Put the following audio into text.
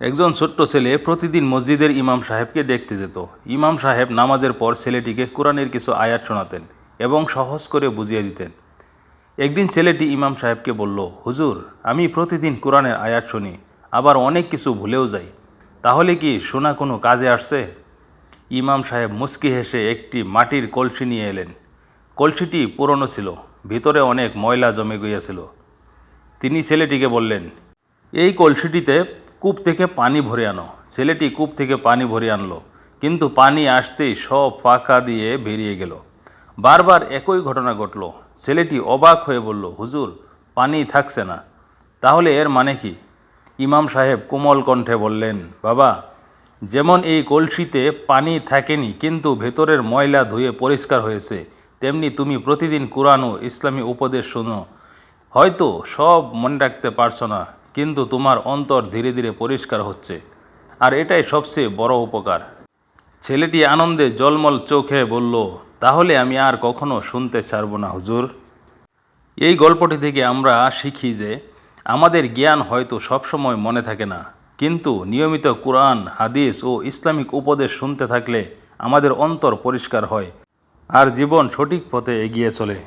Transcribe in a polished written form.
একজন ছোট্ট ছেলে প্রতিদিন মসজিদের ইমাম সাহেবকে দেখতে যেত। ইমাম সাহেব নামাজের পর ছেলেটিকে কোরআনের কিছু আয়াত শোনাতেন এবং সহজ করে বুঝিয়ে দিতেন। একদিন ছেলেটি ইমাম সাহেবকে বলল, হুজুর, আমি প্রতিদিন কোরআনের আয়াত শুনি, আবার অনেক কিছু ভুলেও যাই, তাহলে কি শোনা কোনো কাজে আসছে? ইমাম সাহেব মুচকি হেসে একটি মাটির কলসি নিয়ে এলেন। কলসিটি পুরনো ছিল, ভিতরে অনেক ময়লা জমে গিয়েছিল। তিনি ছেলেটিকে বললেন, এই কলসিটিতে কূপ থেকে পানি ভরে আনো। ছেলেটি কূপ থেকে পানি ভরে আনলো, কিন্তু পানি আসতেই সব ফাঁকা দিয়ে বেরিয়ে গেল। বারবার একই ঘটনা ঘটল। ছেলেটি অবাক হয়ে বলল, হুজুর, পানি থাকছে না, তাহলে এর মানে কি? ইমাম সাহেব কোমল কণ্ঠে বললেন, বাবা, যেমন এই কলসিতে পানি থাকেনি কিন্তু ভেতরের ময়লা ধুয়ে পরিষ্কার হয়েছে, তেমনি তুমি প্রতিদিন কোরআন ও ইসলামী উপদেশ শোনো। হয়তো সব মনে রাখতে পারছো না, কিন্তু তোমার অন্তর ধীরে ধীরে পরিষ্কার হচ্ছে, আর এটাই সবচেয়ে বড় উপকার। ছেলেটি আনন্দে জলমল চোখে বলল, তাহলে আমি আর কখনো শুনতে ছাড়ব না হুজুর। এই গল্পটি থেকে আমরা শিখি যে আমাদের জ্ঞান হয়তো সবসময় মনে থাকে না, কিন্তু নিয়মিত কোরআন, হাদিস ও ইসলামিক উপদেশ শুনতে থাকলে আমাদের অন্তর পরিষ্কার হয় আর জীবন সঠিক পথে এগিয়ে চলে।